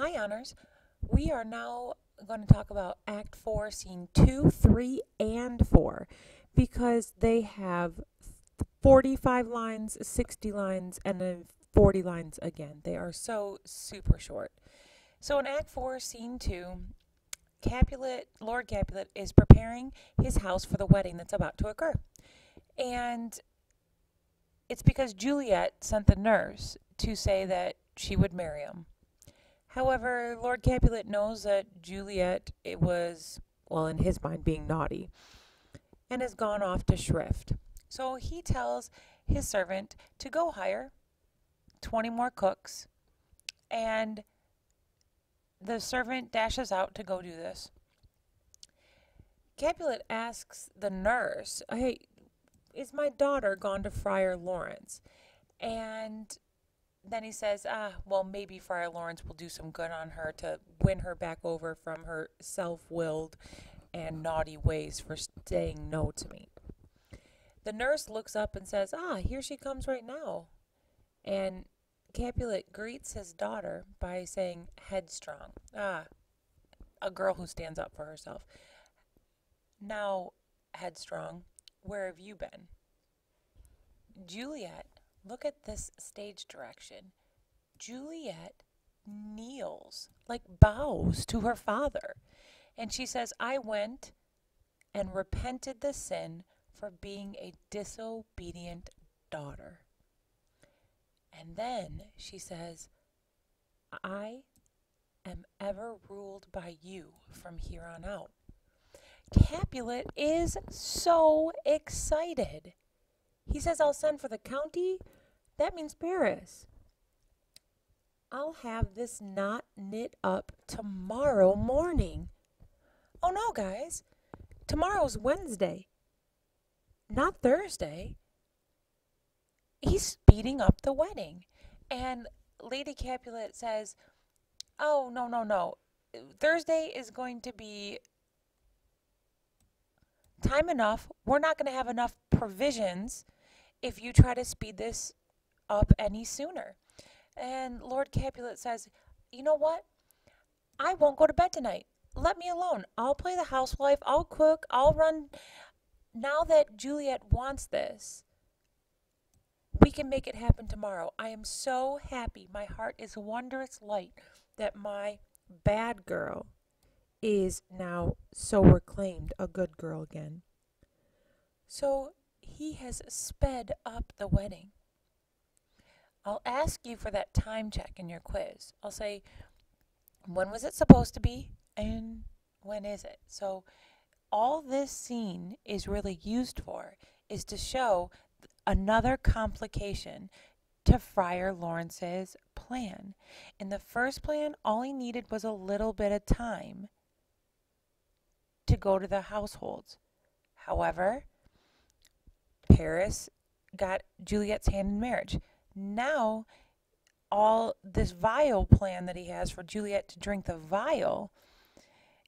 Hi, Honors. We are now going to talk about Act 4, Scene 2, 3, and 4 because they have 45 lines, 60 lines, and then 40 lines again. They are so super short. So in Act 4, Scene 2, Lord Capulet is preparing his house for the wedding that's about to occur. And it's because Juliet sent the nurse to say that she would marry him. However, Lord Capulet knows that Juliet it was, well, in his mind, being naughty, and has gone off to shrift. So he tells his servant to go hire 20 more cooks, and the servant dashes out to go do this. Capulet asks the nurse, "Hey, is my daughter gone to Friar Lawrence?" And then he says, well, maybe Friar Lawrence will do some good on her to win her back over from her self-willed and naughty ways for saying no to me. The nurse looks up and says, here she comes right now. And Capulet greets his daughter by saying, headstrong. A girl who stands up for herself. Now, headstrong, where have you been? Juliet, look at this stage direction. Juliet kneels, like bows to her father. And she says, I went and repented the sin for being a disobedient daughter. And then she says, I am ever ruled by you from here on out. Capulet is so excited. He says, I'll send for the county. That means Paris. I'll have this knot knit up tomorrow morning. Oh no, guys. Tomorrow's Wednesday, not Thursday. He's speeding up the wedding. And Lady Capulet says, oh, no. Thursday is going to be time enough. We're not going to have enough provisions if you try to speed this up any sooner. And Lord Capulet says, you know what? I won't go to bed tonight. Let me alone. I'll play the housewife. I'll cook. I'll run. Now that Juliet wants this, we can make it happen tomorrow. I am so happy. My heart is wondrous light that my bad girl is now so reclaimed a good girl again. So he has sped up the wedding. I'll ask you for that time check in your quiz. I'll say, when was it supposed to be and when is it? So all this scene is really used for is to show another complication to Friar Lawrence's plan. In the first plan, all he needed was a little bit of time to go to the households. However, Paris got Juliet's hand in marriage. Now, all this vial plan that he has for Juliet to drink the vial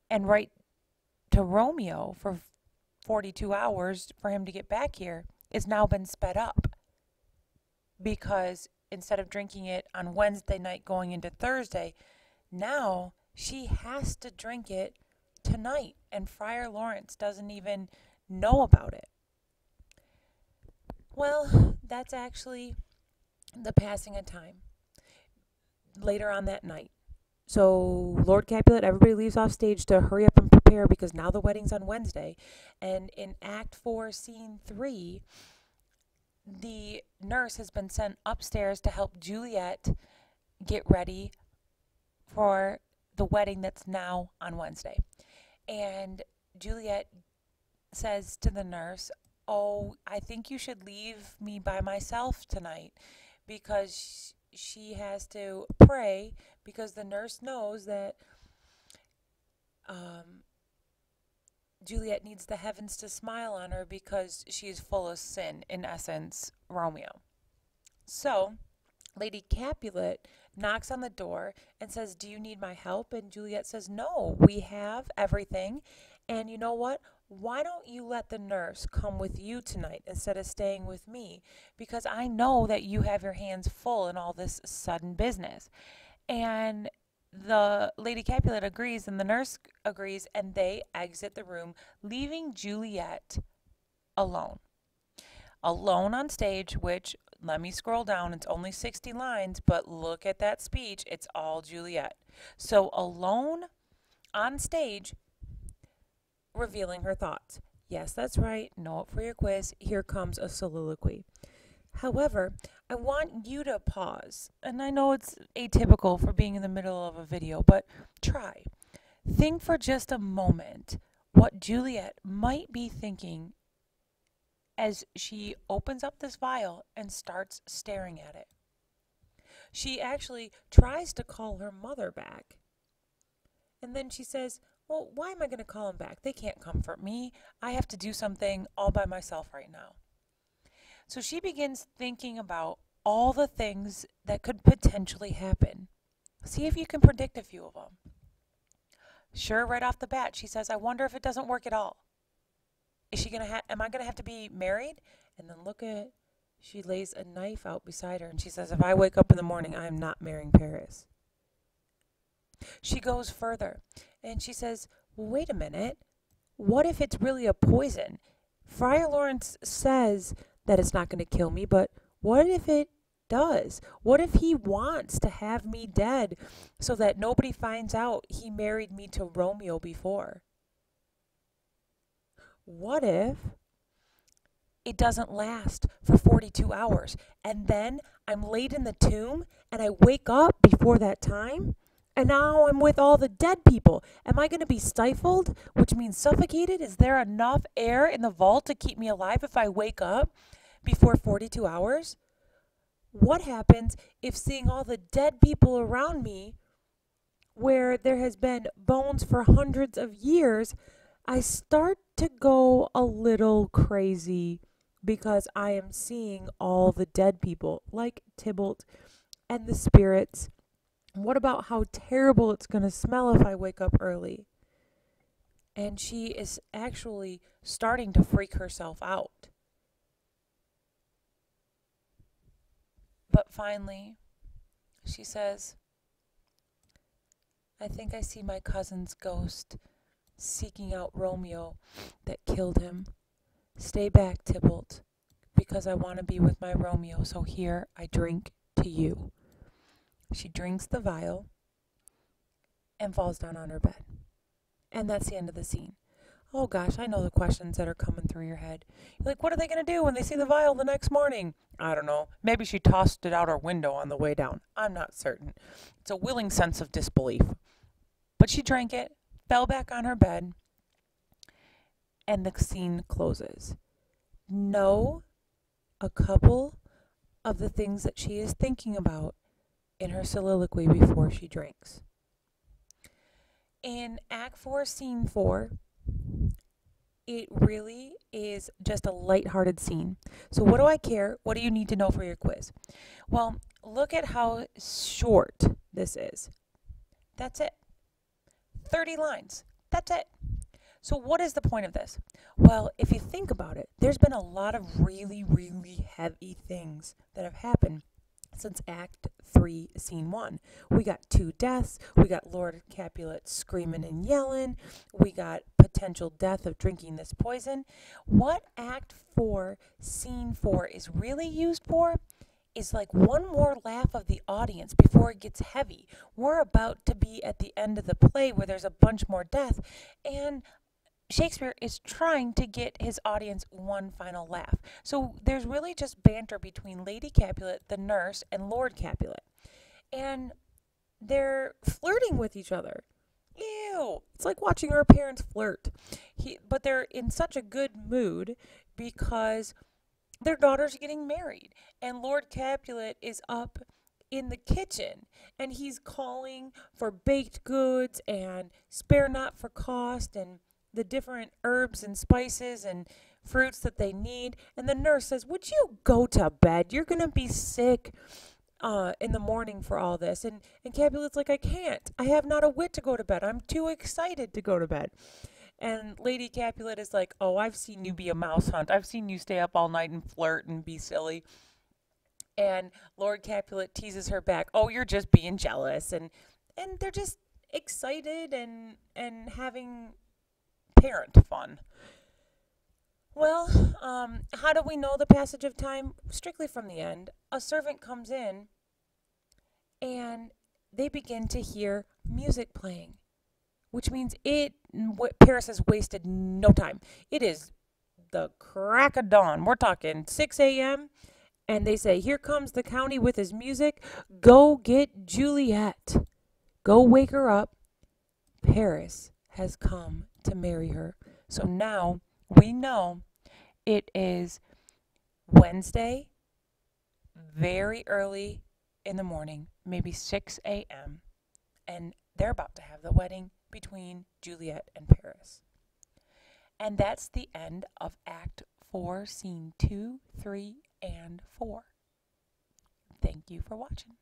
and write to Romeo for 42 hours for him to get back here is now been sped up. Because instead of drinking it on Wednesday night going into Thursday, now she has to drink it tonight. And Friar Lawrence doesn't even know about it. Well, that's actually the passing of time later on that night. So Lord Capulet, everybody leaves off stage to hurry up and prepare because now the wedding's on Wednesday. And in Act 4, Scene 3, the nurse has been sent upstairs to help Juliet get ready for the wedding that's now on Wednesday. And Juliet says to the nurse, oh, I think you should leave me by myself tonight because she has to pray because the nurse knows that Juliet needs the heavens to smile on her because she is full of sin, in essence, Romeo. So, Lady Capulet knocks on the door and says, do you need my help? And Juliet says, no, we have everything. And you know what? Why don't you let the nurse come with you tonight instead of staying with me? Because I know that you have your hands full in all this sudden business. And the Lady Capulet agrees and the nurse agrees, and they exit the room, leaving Juliet alone. Alone on stage, which, let me scroll down, it's only 60 lines, but look at that speech, it's all Juliet. So alone on stage, revealing her thoughts. Yes, that's right. Know it for your quiz. Here comes a soliloquy. However, I want you to pause. And I know it's atypical for being in the middle of a video, but try. Think for just a moment what Juliet might be thinking as she opens up this vial and starts staring at it. She actually tries to call her mother back. And then she says, well, why am I going to call them back? They can't comfort me. I have to do something all by myself right now. So she begins thinking about all the things that could potentially happen. See if you can predict a few of them. Sure, right off the bat, she says, I wonder if it doesn't work at all. Am I going to have to be married? And then she lays a knife out beside her and she says, if I wake up in the morning, I am not marrying Paris. She goes further and she says, well, wait a minute. What if it's really a poison? Friar Lawrence says that it's not going to kill me, but what if it does? What if he wants to have me dead so that nobody finds out he married me to Romeo before? What if it doesn't last for 42 hours and then I'm laid in the tomb and I wake up before that time? And now I'm with all the dead people. Am I going to be stifled, which means suffocated? Is there enough air in the vault to keep me alive if I wake up before 42 hours? What happens if seeing all the dead people around me, where there has been bones for hundreds of years, I start to go a little crazy because I am seeing all the dead people, like Tybalt and the spirits. What about how terrible it's going to smell if I wake up early? And she is actually starting to freak herself out. But finally, she says, I think I see my cousin's ghost seeking out Romeo that killed him. Stay back, Tybalt, because I want to be with my Romeo, so here I drink to you. She drinks the vial and falls down on her bed. And that's the end of the scene. Oh gosh, I know the questions that are coming through your head. You're like, what are they going to do when they see the vial the next morning? I don't know. Maybe she tossed it out her window on the way down. I'm not certain. It's a willing sense of disbelief. But she drank it, fell back on her bed, and the scene closes. Know a couple of the things that she is thinking about in her soliloquy before she drinks. In Act 4, Scene 4, it really is just a lighthearted scene. So what do I care? What do you need to know for your quiz? Well, look at how short this is. That's it. 30 lines. That's it. So what is the point of this? Well, if you think about it, there's been a lot of really, really heavy things that have happened since Act 3, Scene 1. We got 2 deaths. We got Lord Capulet screaming and yelling. We got potential death of drinking this poison. What Act 4, Scene 4 is really used for is like one more laugh of the audience before it gets heavy. We're about to be at the end of the play where there's a bunch more death, and Shakespeare is trying to get his audience one final laugh. So there's really just banter between Lady Capulet, the nurse, and Lord Capulet. And they're flirting with each other. Ew. It's like watching our parents flirt. But they're in such a good mood because their daughter's getting married. And Lord Capulet is up in the kitchen and he's calling for baked goods and spare not for cost and the different herbs and spices and fruits that they need. And the nurse says, would you go to bed? You're going to be sick in the morning for all this. And Capulet's like, I can't. I have not a wit to go to bed. I'm too excited to go to bed. And Lady Capulet is like, oh, I've seen you be a mouse hunt. I've seen you stay up all night and flirt and be silly. And Lord Capulet teases her back, oh, you're just being jealous. And and they're just excited and having parent fun. Well, how do we know the passage of time? Strictly from the end. A servant comes in and they begin to hear music playing, which means Paris has wasted no time. It is the crack of dawn. We're talking 6 a.m. And they say, "Here comes the county with his music. Go get Juliet. Go wake her up. Paris has come to marry her." So now we know it is Wednesday, very early in the morning, maybe 6 a.m., and they're about to have the wedding between Juliet and Paris. And that's the end of Act 4, Scene 2, 3, and 4. Thank you for watching.